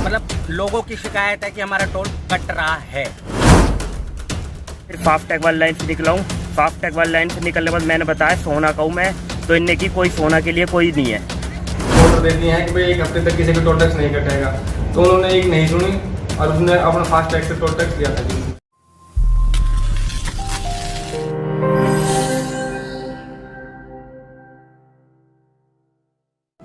मतलब लोगों की शिकायत है कि हमारा टोल कट रहा है। फिर फास्टैग वाली लाइन से निकला हूँ। फास्टैग वाली लाइन से निकलने के बाद मैंने बताया सोना का हूँ मैं, तो इनने की कोई सोना के लिए कोई नहीं है। ऑर्डर दे दिए हैं कि भाई 1 हफ्ते तक किसी का टोल टैक्स नहीं कटेगा, तो उन्होंने एक नहीं सुनी और उसने अपना फास्टैग से टोल टैक्स दिया था जी।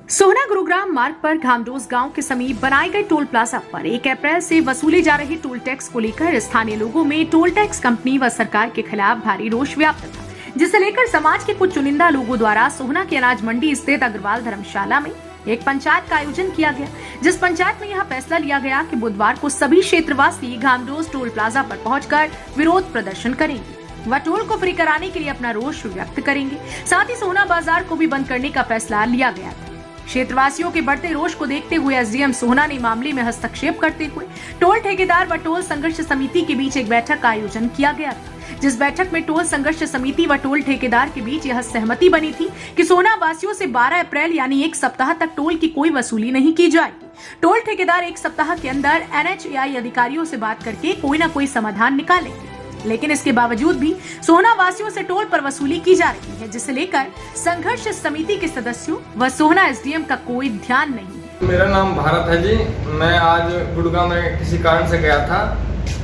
सोहना गुरुग्राम मार्ग पर घामडोस गांव के समीप बनाए गए टोल प्लाजा पर 1 अप्रैल से वसूले जा रहे टोल टैक्स को लेकर स्थानीय लोगों में टोल टैक्स कंपनी व सरकार के खिलाफ भारी रोष व्याप्त था, जिसे लेकर समाज के कुछ चुनिंदा लोगों द्वारा सोहना की अनाज मंडी स्थित अग्रवाल धर्मशाला में एक पंचायत का आयोजन किया गया, जिस पंचायत में यह फैसला लिया गया कि बुधवार को सभी क्षेत्रवासी घामडोस टोल प्लाजा पर पहुंचकर विरोध प्रदर्शन करेंगे व टोल को फ्री कराने के लिए अपना रोष व्यक्त करेंगे। साथ ही सोहना बाजार को भी बंद करने का फैसला लिया गया था। क्षेत्रवासियों के बढ़ते रोष को देखते हुए एसडीएम सोहना ने मामले में हस्तक्षेप करते हुए टोल ठेकेदार व टोल संघर्ष समिति के बीच एक बैठक का आयोजन किया गया था, जिस बैठक में टोल संघर्ष समिति व टोल ठेकेदार के बीच यह सहमति बनी थी कि सोहना वासियों से 12 अप्रैल यानी 1 सप्ताह तक टोल की कोई वसूली नहीं की जाएगी। टोल ठेकेदार 1 सप्ताह के अंदर NHAI अधिकारियों से बात करके कोई न कोई समाधान निकालेंगे, लेकिन इसके बावजूद भी सोहना वासियों से टोल पर वसूली की जा रही है, जिसे लेकर संघर्ष समिति के सदस्यों व सोहना एसडीएम का कोई ध्यान नहीं है। मेरा नाम भारत है जी। मैं आज गुड़गांव में किसी कारण से गया था,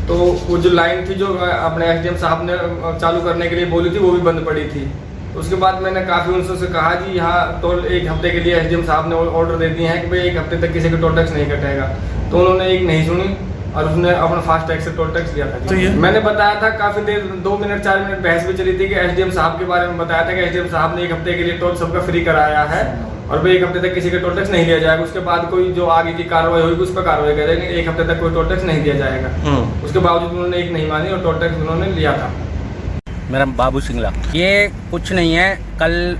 तो वो जो लाइन थी जो अपने एसडीएम साहब ने चालू करने के लिए बोली थी वो भी बंद पड़ी थी। उसके बाद मैंने काफ़ी उनसे कहा जी यहाँ टोल 1 हफ्ते के लिए एसडीएम साहब ने ऑर्डर दे दिए हैं कि भाई 1 हफ्ते तक किसी का टोल टैक्स नहीं कटेगा, तो उन्होंने एक नहीं सुनी और उसने अपना फास्टैग से टोल टैक्स दिया था। तो मैंने बताया था काफी देर 2 मिनट 4 मिनट बहस भी चली थी कि एसडीएम साहब के बारे में बताया था कि एसडीएम साहब ने 1 हफ्ते के लिए टोल सबका फ्री कराया है और भाई 1 हफ्ते तक किसी का टोल टैक्स नहीं दिया जाएगा। उसके बाद कोई जो आगे की कार्रवाई होगी उस पर कार्रवाई करेंगे, 1 हफ्ते तक कोई टोल टैक्स नहीं दिया जाएगा। उसके बावजूद उन्होंने एक नहीं मानी और टोल टैक्स उन्होंने लिया था। मेरा बाबू सिंगला। ये कुछ नहीं है, कल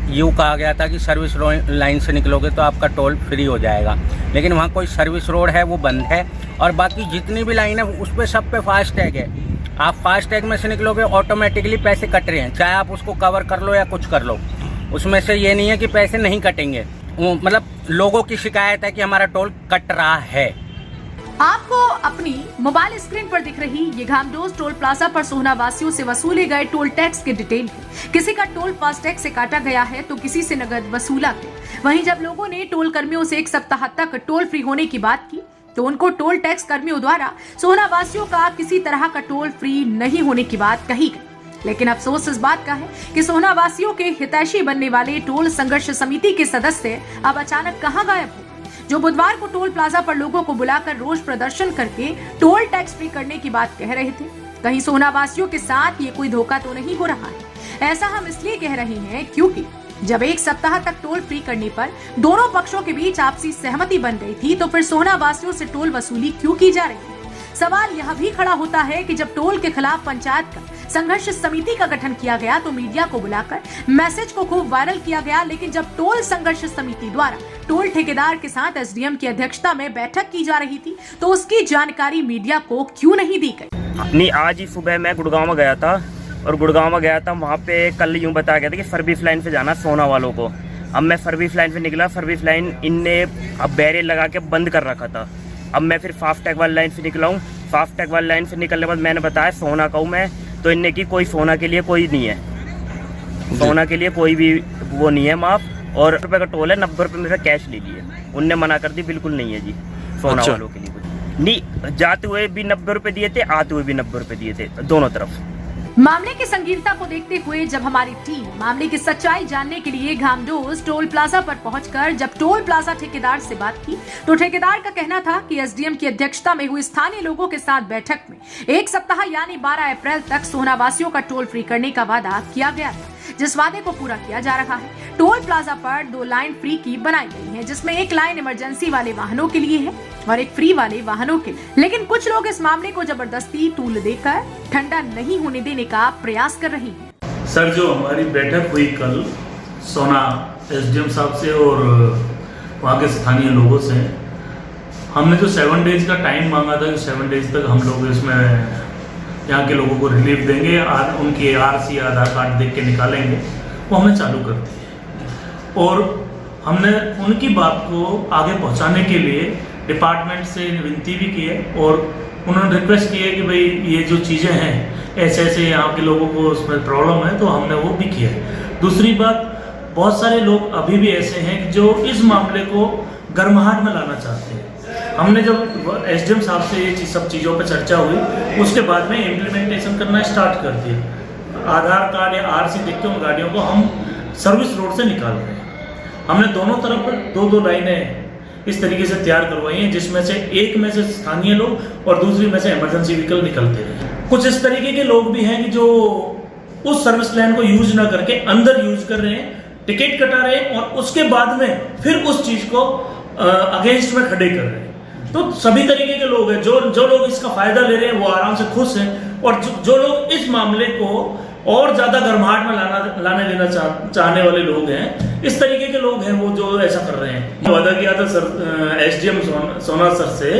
यूँ कहा गया था कि सर्विस लाइन से निकलोगे तो आपका टोल फ्री हो जाएगा, लेकिन वहाँ कोई सर्विस रोड है वो बंद है और बाकी जितनी भी लाइन है उस पर सब पे फास्टैग है। आप फास्टैग में से निकलोगे ऑटोमेटिकली पैसे कट रहे हैं, चाहे आप उसको कवर कर लो या कुछ कर लो, उसमें से ये नहीं है कि पैसे नहीं कटेंगे। मतलब लोगों की शिकायत है कि हमारा टोल कट रहा है। आपको अपनी मोबाइल स्क्रीन पर दिख रही ये घामडोस टोल प्लाजा पर सोहना वासियों से वसूले गए टोल टैक्स के डिटेल है। किसी का टोल फास्टैग से काटा गया है तो किसी से नगद वसूला गया। वहीं जब लोगों ने टोल कर्मियों से 1 सप्ताह तक टोल फ्री होने की बात की तो उनको टोल टैक्स कर्मियों द्वारा सोहना वासियों का किसी तरह का टोल फ्री नहीं होने की बात कही गई। लेकिन अफसोस इस बात का है कि सोहना वासियों के हितैषी बनने वाले टोल संघर्ष समिति के सदस्य अब अचानक कहां गायब हो, जो बुधवार को टोल प्लाजा पर लोगों को बुलाकर रोष प्रदर्शन करके टोल टैक्स फ्री करने की बात कह रहे थे। कहीं सोहना वासियों के साथ ये कोई धोखा तो नहीं हो रहा है। ऐसा हम इसलिए कह रहे हैं क्योंकि जब 1 सप्ताह तक टोल फ्री करने पर दोनों पक्षों के बीच आपसी सहमति बन गई थी, तो फिर सोहना वासियों से टोल वसूली क्यों की जा रही है। सवाल यह भी खड़ा होता है कि जब टोल के खिलाफ पंचायत का संघर्ष समिति का गठन किया गया तो मीडिया को बुलाकर मैसेज को खूब वायरल किया गया, लेकिन जब टोल संघर्ष समिति द्वारा टोल ठेकेदार के साथ एसडीएम की अध्यक्षता में बैठक की जा रही थी तो उसकी जानकारी मीडिया को क्यों नहीं दी गई। नहीं, आज ही सुबह मैं गुड़गांव में गया था और गुड़गांव में गया था, वहाँ पे कल यूँ बताया गया था कि सर्विस लाइन पे जाना सोना वालों को। अब मैं सर्विस लाइन पे निकला, सर्विस लाइन इनने अब बैरियर लगा के बंद कर रखा था। अब मैं फिर फास्टैग वाली लाइन से निकला हूँ। फास्टैग वाली लाइन से निकलने के बाद मैंने बताया सोना का हूँ मैं, तो इनने की कोई सोना के लिए कोई नहीं है, सोना के लिए कोई भी वो नहीं है माफ, और रुपये का टोल है, 90 रुपये मेरा कैश ले लिए। उनने मना कर दी, बिल्कुल नहीं है जी सोना वालों के लिए कुछ नहीं। जाते हुए भी 90 रुपये दिए थे, आते हुए भी 90 रुपये दिए थे, दोनों तरफ। मामले की संगीनता को देखते हुए जब हमारी टीम मामले की सच्चाई जानने के लिए घामडोस टोल प्लाजा पर पहुंचकर जब टोल प्लाजा ठेकेदार से बात की तो ठेकेदार का कहना था कि एसडीएम की अध्यक्षता में हुई स्थानीय लोगों के साथ बैठक में 1 सप्ताह यानी 12 अप्रैल तक सोहना वासियों का टोल फ्री करने का वादा किया गया था, जिस वादे को पूरा किया जा रहा है। टोल प्लाजा पर 2 लाइन फ्री की बनाई गई है, जिसमें एक लाइन इमरजेंसी वाले वाहनों के लिए है और एक फ्री वाले वाहनों के लिए। लेकिन कुछ लोग इस मामले को जबरदस्ती तूल देकर ठंडा नहीं होने देने का प्रयास कर रहे हैं। सर, जो हमारी बैठक हुई कल सोना एसडीएम साहब से और वहाँ के स्थानीय लोगों से, हमने जो 7 डेज का टाइम मांगा था कि 7 डेज तक हम लोग इसमें यहाँ के लोगों को रिलीफ देंगे, उनकी आरसी आधार कार्ड देख के निकालेंगे, वो हमने चालू कर दी। और हमने उनकी बात को आगे पहुँचाने के लिए डिपार्टमेंट से विनती भी की है और उन्होंने रिक्वेस्ट की है कि भाई ये जो चीज़ें हैं ऐसे ऐसे यहाँ के लोगों को उसमें प्रॉब्लम है, तो हमने वो भी किया है। दूसरी बात, बहुत सारे लोग अभी भी ऐसे हैं कि जो इस मामले को गर्माहट में लाना चाहते हैं। हमने जब एसडीएम साहब से ये सब चीज़ों पर चर्चा हुई, उसके बाद में इम्प्लीमेंटेशन करना स्टार्ट कर दिया। आधार कार्ड या आरसी देख के उन गाड़ियों को हम सर्विस रोड से निकाल रहे हैं। हमने दोनों तरफ दो लाइनें इस तरीके से तैयार करवाई हैं, जिसमें से एक में से स्थानीय लोग और दूसरी में से इमरजेंसी व्हीकल निकलते हैं। कुछ इस तरीके के लोग भी हैं कि जो उस सर्विस लाइन को यूज ना करके अंदर यूज कर रहे हैं, टिकट कटा रहे हैं और उसके बाद में फिर उस चीज को अगेंस्ट में खड़े कर रहे हैं। तो सभी तरीके के लोग हैं। जो लोग इसका फायदा ले रहे हैं वो आराम से खुश हैं, और जो लोग इस मामले को और ज्यादा गर्माहट में लाने देना चाहने वाले लोग हैं, इस तरीके के लोग हैं वो जो ऐसा कर रहे हैं। वादा किया था सर एसडीएम सोना सर से,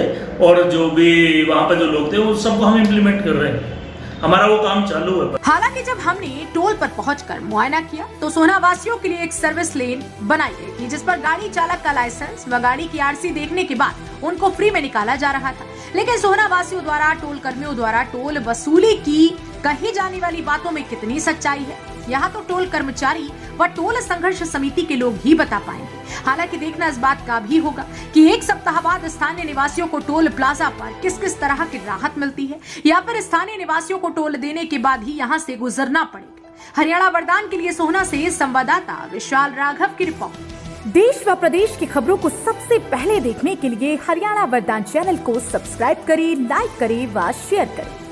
और जो भी वहां पे जो लोग थे वो सबको हम इम्प्लीमेंट कर रहे हैं। हमारा वो काम चालू है। हालांकि जब हमने टोल पर पहुंचकर मुआयना किया तो सोना वासियों के लिए एक सर्विस लेन बनाई गई थी, जिस पर गाड़ी चालक का लाइसेंस व गाड़ी की आरसी देखने के बाद उनको फ्री में निकाला जा रहा था। लेकिन सोना वासियों द्वारा टोल कर्मियों द्वारा टोल वसूली की कही जाने वाली बातों में कितनी सच्चाई है, यहाँ तो टोल कर्मचारी व टोल संघर्ष समिति के लोग ही बता पाएंगे। हालांकि देखना इस बात का भी होगा कि एक सप्ताह बाद स्थानीय निवासियों को टोल प्लाजा पर किस किस तरह की राहत मिलती है, या फिर स्थानीय निवासियों को टोल देने के बाद ही यहाँ से गुजरना पड़ेगा। हरियाणा वरदान के लिए सोहना से संवाददाता विशाल राघव की रिपोर्ट। देश व प्रदेश की खबरों को सबसे पहले देखने के लिए हरियाणा वरदान चैनल को सब्सक्राइब करें, लाइक करें व शेयर करें।